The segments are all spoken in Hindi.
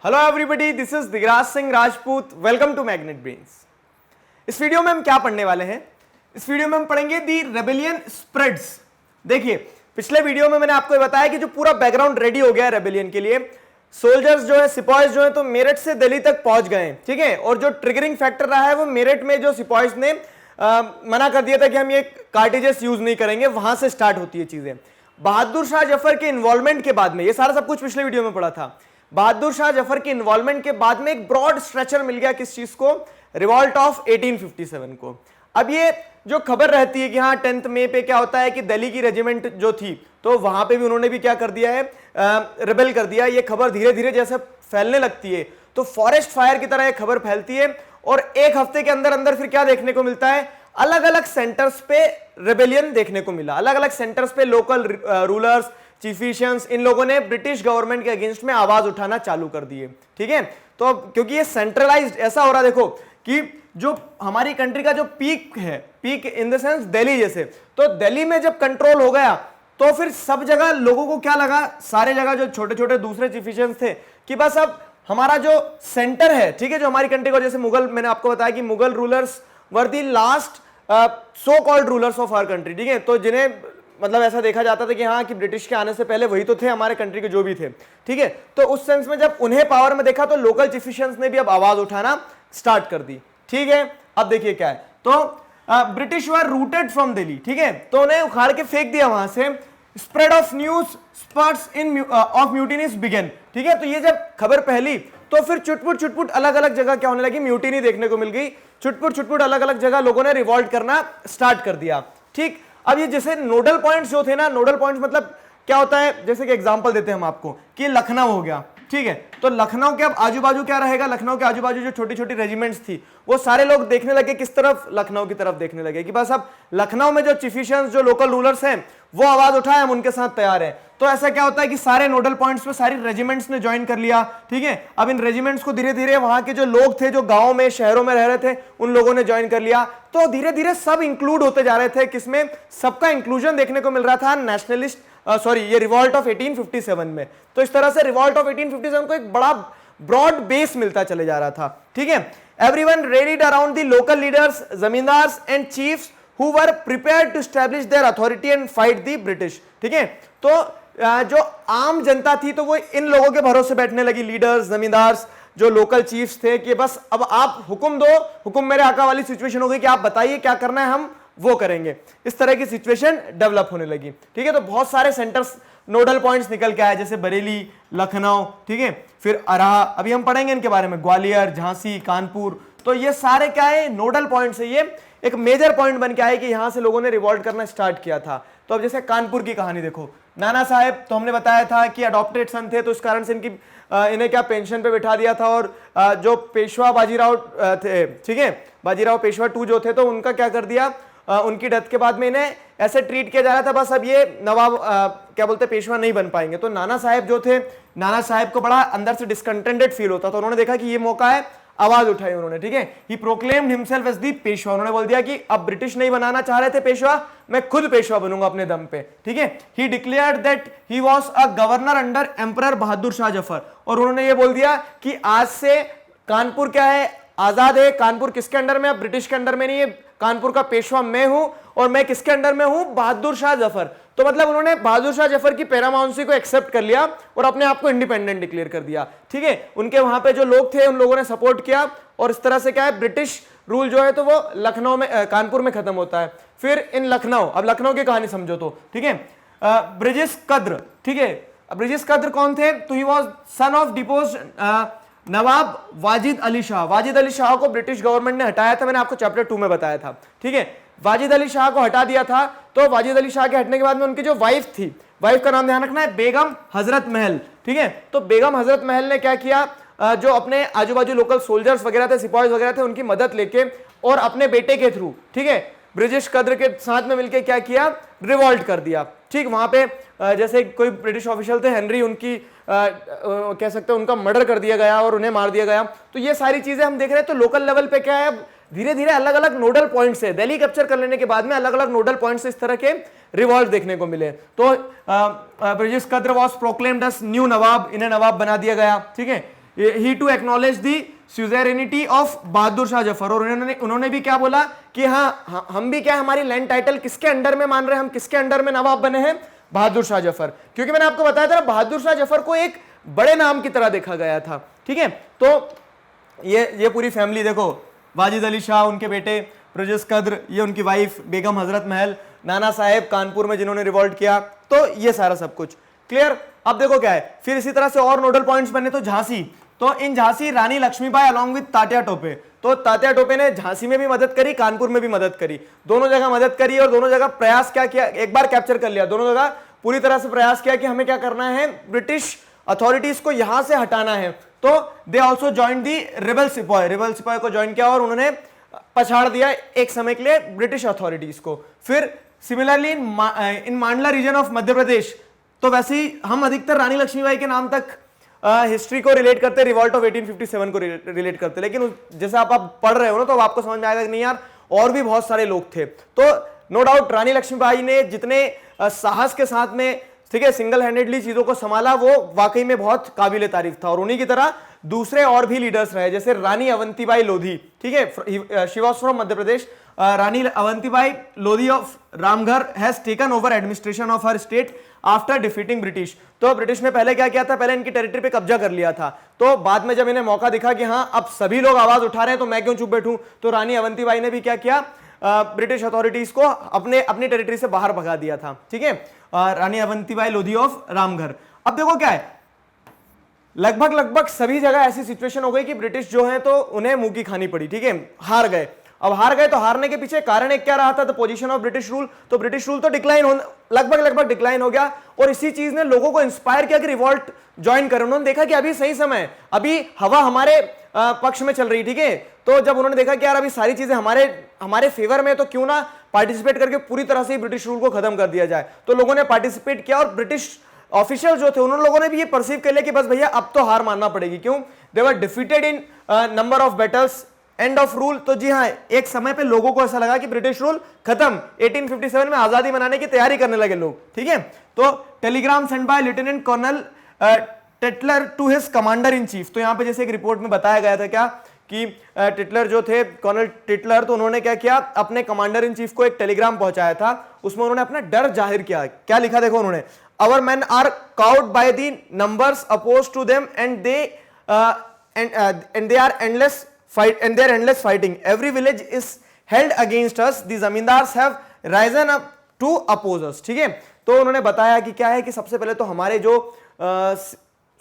Hello everybody, this is Digraj Singh Rajput. Welcome to Magnet Brains. इस वीडियो में हम क्या पढ़ने वाले हैं? इस वीडियो में हम पढ़ेंगे दी रेबेलियन स्प्रेड्स। देखिए, पिछले वीडियो में मैंने आपको बताया कि जो पूरा बैकग्राउंड रेडी हो गया है रेबेलियन के लिए, सोल्जर्स जो है, सिपाहीज जो है, तो मेरठ से दिल्ली तक पहुंच गए हैं, ठीक है। और जो ट्रिगरिंग फैक्टर रहा है वो मेरठ में जो सिपाहीज ने मना कर दिया था कि हम ये कार्टिजेस यूज नहीं करेंगे, वहां से स्टार्ट होती है चीजें। बहादुर शाह जफर के इन्वॉल्वमेंट के बाद में, ये सारा सब कुछ पिछले वीडियो में पढ़ा था, बहादुर शाह जफर के इन्वॉल्वमेंट के बाद में एक ब्रॉड स्ट्रक्चर मिल गया किस चीज को? रिवॉल्ट ऑफ 1857 को। अब ये जो खबर रहती है कि हाँ 10 मई पे क्या होता है कि दिल्ली की रेजिमेंट जो थी, तो वहां पे भी उन्होंने भी क्या कर दिया है, रिबेल कर दिया। ये खबर धीरे धीरे जैसे फैलने लगती है तो फॉरेस्ट फायर की तरह ये खबर फैलती है, और एक हफ्ते के अंदर अंदर फिर क्या देखने को मिलता है? अलग अलग सेंटर्स पे रेबेलियन देखने को मिला। अलग अलग सेंटर्स पे लोकल रूलर्स, चीफिशियंस, इन लोगों ने ब्रिटिश गवर्नमेंट के अगेंस्ट में आवाज उठाना चालू कर दिए, ठीक है। तो अब क्योंकि ये सेंट्रलाइज्ड ऐसा हो रहा, देखो कि जो हमारी कंट्री का जो पीक है, peak in the sense Delhi जैसे, तो दिल्ली में जब कंट्रोल हो गया तो फिर सब जगह लोगों को क्या लगा, सारे जगह जो छोटे छोटे दूसरे चीफिशियंस थे, कि बस अब हमारा जो सेंटर है, ठीक है, जो हमारी कंट्री को, जैसे मुगल, मैंने आपको बताया कि Mughal rulers were the last so called rulers of our country, ठीक है। तो जिन्हें मतलब ऐसा देखा जाता था कि हाँ कि ब्रिटिश के आने से पहले वही तो थे हमारे कंट्री के जो भी थे, ठीक है। तो उस सेंस में जब उन्हें पावर में देखा तो लोकल चीफिशियंस ने भी अब आवाज उठाना स्टार्ट कर दी, ठीक है। अब देखिए क्या है, तो British were rooted from Delhi, ठीक है, तो उन्हें उखाड़ के फेंक दिया वहां से। Spread of news spots in of mutinies began, ठीक है। तो ये जब खबर फैली तो फिर चुटपुट चुटपुट अलग अलग जगह क्या होने लगी, म्यूटिनी देखने को मिल गई। चुटपुट चुटपुट अलग अलग जगह लोगों ने रिवॉल्ट करना स्टार्ट कर दिया, ठीक। अब ये जैसे नोडल पॉइंट्स जो थे ना, नोडल पॉइंट्स मतलब क्या होता है, जैसे कि एग्जांपल देते हैं हम आपको कि लखनऊ हो गया, ठीक है। तो लखनऊ के अब आजू बाजू क्या रहेगा, लखनऊ के आजू बाजू जो छोटी छोटी रेजिमेंट्स थी वो सारे लोग देखने लगे किस तरफ, लखनऊ की तरफ देखने लगे कि बस अब लखनऊ में जो चीफिशियंस, जो लोकल रूलर्स हैं, वो आवाज उठाए, हम उनके साथ तैयार हैं। तो ऐसा क्या होता है कि सारे नोडल पॉइंट्स पे सारी रेजिमेंट्स ने ज्वाइन कर लिया, ठीक है। अब इन रेजिमेंट्स को धीरे धीरे वहां के जो लोग थे, जो गांव में शहरों में रह रहे थे, उन लोगों ने ज्वाइन कर लिया। तो धीरे धीरे सब इंक्लूड होते जा रहे थे, किसमें? सबका इंक्लूजन देखने को मिल रहा था नेशनलिस्ट, सॉरी, ये रिवॉल्ट ऑफ 1857 में। तो इस तरह से रिवॉल्ट ऑफ 1857 को एक बड़ा ब्रॉड बेस मिलता चले जा रहा था, ठीक है। Everyone raided around the local leaders, zamindars and chiefs who were prepared to establish their authority and fight the British, ठीक है। तो जो आम जनता थी तो वो इन लोगों के भरोसे बैठने लगी, लीडर्स, जमींदार्स, जो लोकल चीफ्स थे, कि बस अब आप हुक्म दो, हुक्म मेरे आका वाली सिचुएशन हो गई कि आप बताइए क्या करना है, हम वो करेंगे। इस तरह की सिचुएशन डेवलप होने लगी, ठीक है। तो बहुत सारे सेंटर्स, नोडल पॉइंट्स निकल के आए, जैसे बरेली, लखनऊ, ठीक है, फिर अराह, अभी हम पढ़ेंगे इनके बारे में, ग्वालियर, झांसी, कानपुर। तो ये सारे क्या है, नोडल पॉइंट्स है। ये एक मेजर पॉइंट बन के आए कि यहां से लोगों ने रिवॉल्ट करना स्टार्ट किया था। तो अब जैसे कानपुर की कहानी देखो, नाना साहेब, तो हमने बताया था कि अडॉप्टेड सन थे, तो इस कारण से इन्हें क्या पेंशन पे बिठा दिया था। और जो पेशवा बाजीराव थे, ठीक है, बाजीराव पेशवा 2 जो थे, तो उनका क्या कर दिया, उनकी डेथ के बाद में इन्हें ऐसे ट्रीट किया जा रहा था, बस अब ये नवाब क्या बोलते, पेशवा नहीं बन पाएंगे। तो नाना साहेब जो थे, नाना साहेब को बड़ा अंदर से डिसकंटेंटेड फील होता, तो उन्होंने देखा कि ये मौका है, आवाज उठाई उन्होंने, ठीक है। He proclaimed himself as the Peshwa, उन्होंने बोल दिया कि अब ब्रिटिश नहीं बनाना चाह रहे थे पेशवा, मैं खुद पेशवा बनूंगा अपने दम पे, ठीक है। He declared that he was a governor under emperor Bahadur Shah Zafar, और उन्होंने ये बोल दिया कि आज से कानपुर क्या है, आजाद है। कानपुर किसके अंडर में? अब ब्रिटिश के अंडर में नहीं है, कानपुर का पेशवा मैं हूं, और मैं किसके अंडर में हूं? बहादुर शाह जफर। तो मतलब उन्होंने बहादुर शाह जफर की पैरामाउंसी को एक्सेप्ट कर लिया और अपने आप को इंडिपेंडेंट डिक्लेयर कर दिया, ठीक है। उनके वहां पे जो लोग थे उन लोगों ने सपोर्ट किया, और इस तरह से क्या है, ब्रिटिश रूल जो है तो वो लखनऊ में, कानपुर में खत्म होता है। फिर इन लखनऊ, अब लखनऊ की कहानी समझो तो, ठीक है। ब्रिजेश कद्र, ठीक है, ब्रिजेश कद्र कौन थे? तो he was son of deposed Nawab Wajid Ali Shah. Wajid Ali Shah को ब्रिटिश गवर्नमेंट ने हटाया था, मैंने आपको चैप्टर 2 में बताया था, ठीक है। वाजिद अली शाह को हटा दिया था। तो वाजिद अली शाह के हटने के बाद में उनकी जो वाइफ थी, वाइफ का नाम ध्यान रखना है, बेगम हजरत महल, ठीक है। तो बेगम हजरत महल ने क्या किया, जो अपने आजू बाजू लोकल सोल्जर्स वगैरह थे, सिपाही वगैरह थे, उनकी मदद लेके और अपने बेटे के थ्रू, ठीक है, ब्रिजेश कद्र के साथ में मिलकर क्या किया, रिवॉल्ट कर दिया, ठीक। वहां पे जैसे कोई ब्रिटिश ऑफिशियल थे हेनरी, उनकी कह सकते हैं उनका मर्डर कर दिया गया और उन्हें मार दिया गया। तो ये सारी चीजें हम देख रहे हैं। तो लोकल लेवल पे क्या है, धीरे धीरे अलग अलग नोडल पॉइंट्स है, दिल्ली कैप्चर कर लेने के बाद में अलग अलग नोडल पॉइंट्स इस तरह के रिवॉल्ट देखने को मिले। तो ब्रिजेश कद्र वाज प्रोक्लेम्ड एज न्यू नवाब, इन्हें नवाब बना दिया गया, ठीक है। ही टू एक्नॉलेज दी स्यूजेरेनिटी ऑफ बहादुर शाह जफर, और उन्होंने भी क्या बोला कि हाँ हम भी क्या, हमारी लैंड टाइटल किसके अंडर में मान रहे हैं, हम किसके अंडर में नवाब बने हैं, बहादुर शाह जफर। क्योंकि मैंने आपको बताया था ना, बहादुर शाह जफर को एक बड़े नाम की तरह देखा गया था, ठीक है। तो ये पूरी फैमिली देखो, वाजिद अली शाह उनके बेटे, प्रजस कद्र ये उनकी वाइफ, बेगम हजरत महल, नाना साहेब कानपुर में जिन्होंने रिवॉल्ट किया, तो ये सारा सब कुछ क्लियर। अब देखो क्या है, फिर इसी तरह से और नोडल पॉइंट्स बने, तो झांसी, तो इन झांसी रानी लक्ष्मीबाई अलॉन्ग विद तात्या टोपे, तो तात्या टोपे ने झांसी में भी मदद करी, कानपुर में भी मदद करी, दोनों जगह मदद करी, और दोनों जगह प्रयास क्या किया, एक बार कैप्चर कर लिया, दोनों जगह पूरी तरह से प्रयास किया कि हमें क्या करना है, ब्रिटिश अथॉरिटीज को यहां से हटाना है। तो they also join the rebel सिपाही को ज्वाइन किया, और उन्होंने पछाड़ दिया एक समय के लिए ब्रिटिश अथॉरिटीज को। फिर सिमिलरली इन मांडला रीजन ऑफ मध्य प्रदेश, तो वैसे ही हम अधिकतर रानी लक्ष्मीबाई के नाम तक हिस्ट्री को रिलेट करते, रिवॉल्ट ऑफ 1857 को रिलेट करते, लेकिन जैसे आप पढ़ रहे हो ना, तो आपको समझ में आएगा कि नहीं यार, और भी बहुत सारे लोग थे। तो नो डाउट रानी लक्ष्मीबाई ने जितने साहस के साथ में, ठीक है, सिंगल हैंडेडली चीजों को संभाला, वो वाकई में बहुत काबिले तारीफ था। और उन्हीं की तरह दूसरे और भी लीडर्स रहे, जैसे रानी अवंतीबाई लोधी, ठीक है, she was from Madhya Pradesh. Rani Avantibai Lodhi of Ramgarh has taken over administration of her state after defeating British. तो ब्रिटिश ने पहले क्या किया था, पहले इनकी टेरिटरी पे कब्जा कर लिया था, तो बाद में जब इन्हें मौका दिखा कि हाँ अब सभी लोग आवाज उठा रहे हैं तो मैं क्यों चुप बैठूं, तो रानी अवंतीबाई ने भी क्या किया, ब्रिटिश अथॉरिटीज को अपनी टेरिटरी से बाहर भगा दिया था, ठीक है। रानी अवंतीबाई लोधी ऑफ रामगढ़। अब देखो क्या है, लगभग सभी जगह ऐसी सिचुएशन हो गई कि ब्रिटिश जो है तो उन्हें मुंह की खानी पड़ी, ठीक है, हार गए। अब हार गए तो हारने के पीछे कारण एक क्या रहा था, the position of British rule, तो ब्रिटिश रूल तो लगभग डिक्लाइन हो गया, और इसी चीज ने लोगों को इंस्पायर किया कि रिवॉल्ट ज्वाइन करें। उन्होंने देखा कि अभी सही समय, अभी हवा हमारे पक्ष में चल रही, ठीक है। तो जब उन्होंने देखा कि यार अभी सारी चीजें हमारे फेवर में, तो क्यों ना पार्टिसिपेट करके पूरी तरह से ब्रिटिश रूल को खत्म कर दिया जाए। तो लोगों ने पार्टिसिपेट किया, और ब्रिटिश ऑफिशियल जो थे उन लोगों ने भी ये परसीव कर लिया कि बस भैया अब तो हार मानना पड़ेगी। क्यों, they were defeated in number of battles, end of rule. तो जी हाँ, एक समय पे लोगों को ऐसा लगा कि ब्रिटिश रूल खत्म, 1857 में आजादी मनाने की तैयारी करने लगे लोग, ठीक है। तो telegram send by lieutenant colonel Tytler to his commander in chief. तो यहाँ पे जैसे एक रिपोर्ट में बताया गया था क्या कि टिटलर जो थे, कर्नल टिटलर, तो उन्होंने क्या किया, अपने कमांडर इन चीफ को एक टेलीग्राम पहुंचाया था, उसमें उन्होंने अपना डर जाहिर किया। क्या लिखा देखो उन्होंने, our men are cowed by the numbers opposed to them and they are endless fighting. Every village is held against us. The zamindars have risen up to oppose us. ठीक है, तो उन्होंने बताया कि क्या है कि सबसे पहले तो हमारे जो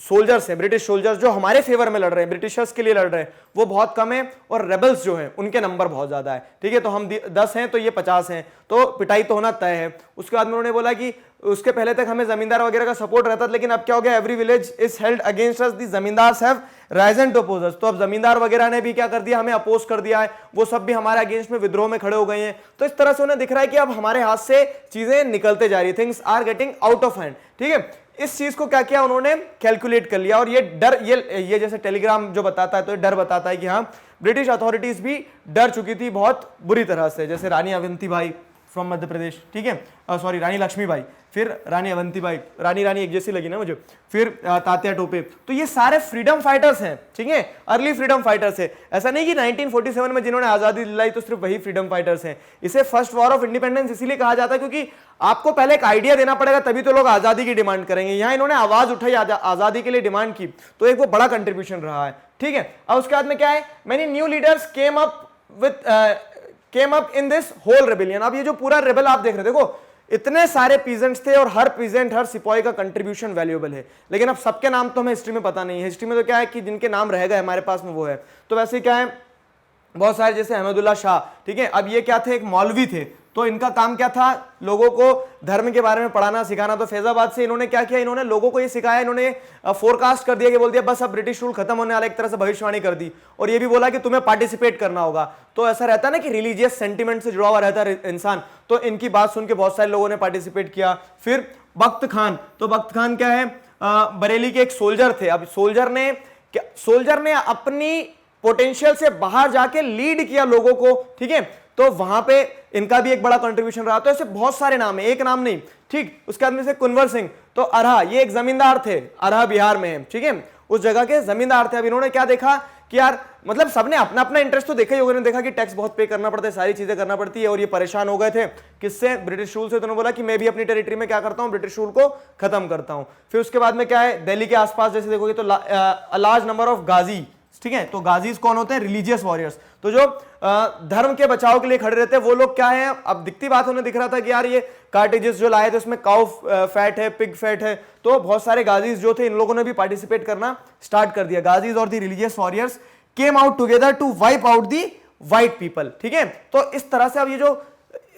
सोल्जर्स हैं, ब्रिटिश सोल्जर्स जो हमारे फेवर में लड़ रहे हैं, ब्रिटिशर्स के लिए लड़ रहे हैं, वो बहुत कम है, और रेबल्स जो हैं उनके नंबर बहुत ज्यादा है, ठीक है। तो हम 10 हैं तो ये 50 हैं, तो पिटाई तो होना तय है। उसके बाद में उन्होंने बोला कि उसके पहले तक हमें जमींदार वगैरह का सपोर्ट रहता था, लेकिन अब क्या हो गया, every village is held against us, the zamindars have risen to oppose us. तो अब जमींदार वगैरह ने भी क्या कर दिया, हमें अपोज कर दिया है, वो सब भी हमारे अगेंस्ट में विद्रोह में खड़े हो गए हैं। तो इस तरह से उन्हें दिख रहा है कि अब हमारे हाथ से चीजें निकलते जा रही है, things are getting out of hand, ठीक है। इस चीज को क्या किया उन्होंने, कैलकुलेट कर लिया, और ये डर, ये जैसे टेलीग्राम जो बताता है, तो ये डर बताता है कि हाँ ब्रिटिश अथॉरिटीज भी डर चुकी थी बहुत बुरी तरह से। जैसे रानी अवंतीबाई फ्रॉम मध्य प्रदेश, ठीक है, सॉरी रानी लक्ष्मीबाई, फिर रानी अवंतीबाई, रानी एक जैसी लगी ना मुझे, फिर तात्या टोपे। तो ये सारे फ्रीडम फाइटर्स हैं, ठीक है, अर्ली फ्रीडम फाइटर्स है। ऐसा नहीं कि 1947 में जिन्होंने आजादी दिलाई तो सिर्फ वही फ्रीडम फाइटर्स हैं। इसे फर्स्ट वॉर ऑफ इंडिपेंडेंस इसीलिए कहा जाता है क्योंकि आपको पहले एक आइडिया देना पड़ेगा, तभी तो लोग आजादी की डिमांड करेंगे। यहाँ इन्होंने आवाज उठाई, आजादी के लिए डिमांड की, तो एक वो बड़ा कंट्रीब्यूशन रहा है, ठीक है। अब उसके बाद में क्या है, many new leaders came up in this whole rebellion. अब ये जो पूरा रेबल आप देख रहे हैं, देखो इतने सारे पीजेंट्स थे, और हर पीजेंट, हर सिपाही का कंट्रीब्यूशन वैल्यूएबल है, लेकिन अब सबके नाम तो हमें हिस्ट्री में पता नहीं है। हिस्ट्री में तो क्या है कि जिनके नाम रह गए हमारे पास में वो है। तो वैसे क्या है, बहुत सारे, जैसे अहमदुल्ला शाह, ठीक है, अब ये क्या थे, एक मौलवी थे, तो इनका काम क्या था, लोगों को धर्म के बारे में पढ़ाना सिखाना। तो फैजाबाद से इन्होंने क्या किया, इन्होंने लोगों को ये सिखाया, इन्होंने फोरकास्ट कर दिया कि बोल दिया बस अब ब्रिटिश रूल खत्म होने वाला, एक तरह से भविष्यवाणी कर दी, और ये भी बोला कि तुम्हें पार्टिसिपेट करना होगा। तो ऐसा रहता है ना कि रिलीजियस सेंटिमेंट से जुड़ा हुआ रहता है इंसान, तो इनकी बात सुन के बहुत सारे लोगों ने पार्टिसिपेट किया। फिर बख्त खान, तो बख्त खान क्या है, बरेली के एक सोल्जर थे। अब सोल्जर ने अपनी पोटेंशियल से बाहर जाके लीड किया लोगों को, ठीक है। तो वहां पे इनका भी एक बड़ा कंट्रीब्यूशन रहा। तो ऐसे बहुत सारे नाम है, एक नाम नहीं, ठीक। उसके बाद में से कुंवर सिंह, तो अरहा, ये एक जमींदार थे, अरहा बिहार में है, ठीक है, उस जगह के जमींदार थे। अब इन्होंने क्या देखा कि यार मतलब सबने अपना अपना इंटरेस्ट तो देखा ही होगा, देखा कि टैक्स बहुत पे करना पड़ता है, सारी चीजें करना पड़ती है, और ये परेशान हो गए थे किससे, ब्रिटिश रूल से। तो उन्होंने बोला कि मैं भी अपनी टेरिटरी में क्या करता हूं, ब्रिटिश रूल को खत्म करता हूं। फिर उसके बाद में क्या है, दिल्ली के आसपास जैसे देखोगे तो लार्ज नंबर ऑफ गाजी, ठीक है, तो गाजीज कौन होते हैं, रिलीजियस वॉरियर्स, तो जो धर्म के बचाव के लिए खड़े रहते हैं वो लोग क्या है। अब दिखती बात होने दिख रहा था कि यार ये कार्टेजेस जो लाए थे उसमें काउ फैट है, पिग फैट है, तो बहुत सारे गाजीज जो थे इन लोगों ने भी पार्टिसिपेट करना स्टार्ट कर दिया। गाजीज और the religious warriors came out together to wipe out the white people, ठीक है। तो इस तरह से अब ये जो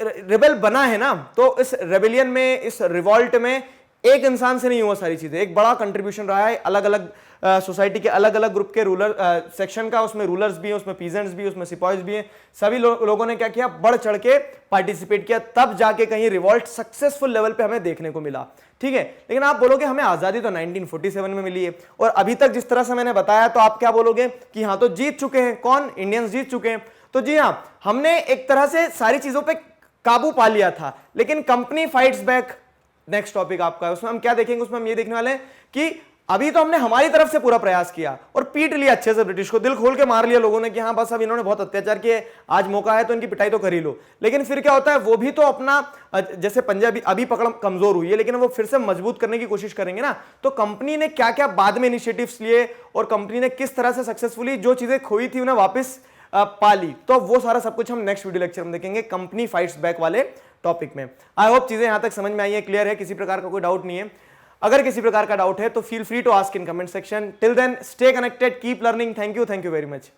रेबेल बना है ना, तो इस रेबेलियन में, इस रिवॉल्ट में एक इंसान से नहीं हुआ सारी चीजें, एक बड़ा कंट्रीब्यूशन रहा है अलग अलग सोसाइटी के अलग अलग ग्रुप के रूलर सेक्शन का, उसमें रूलर्स भी हैं, उसमें पीजेंट्स भी, उसमें सिपाहीज भी हैं, सभी लोगों ने क्या किया, बढ़ चढ़ के पार्टिसिपेट किया, तब जाके कहीं रिवॉल्ट सक्सेसफुल लेवल पे हमें देखने को मिला, ठीक है। लेकिन आप बोलोगे हमें आजादी तो 1947 में मिली है, और अभी तक जिस तरह से मैंने बताया, तो आप क्या बोलोगे कि हाँ तो जीत चुके हैं, कौन, इंडियंस जीत चुके हैं। तो जी हाँ, हमने एक तरह से सारी चीजों पर काबू पा लिया था, लेकिन company fights back next topic आपका है, उसमें हम क्या देखेंगे, उसमें हम ये देखने वाले हैं कि अभी तो हमने हमारी तरफ से पूरा प्रयास किया और पीट लिया अच्छे से, ब्रिटिश को दिल खोल के मार लिया लोगों ने कि हाँ बस अब इन्होंने बहुत अत्याचार किए, आज मौका है तो इनकी पिटाई तो कर ही लो। लेकिन फिर क्या होता है, वो भी तो अपना, जैसे पंजाब अभी पकड़ कमजोर हुई है, लेकिन वो फिर से मजबूत करने की कोशिश करेंगे ना। तो कंपनी ने क्या क्या बाद में इनिशिएटिव्स लिए और कंपनी ने किस तरह से सक्सेसफुली जो चीजें खोई थी उन्हें वापस पाली, तो वो सारा सब कुछ हम नेक्स्ट वीडियो लेक्चर में देखेंगे, कंपनी फाइट्स बैक वाले टॉपिक में। आई होप चीजें यहां तक समझ में आई है, क्लियर है, किसी प्रकार का कोई डाउट नहीं है। अगर किसी प्रकार का डाउट है तो feel free to ask in comment section. Till then stay connected, keep learning. Thank you very much.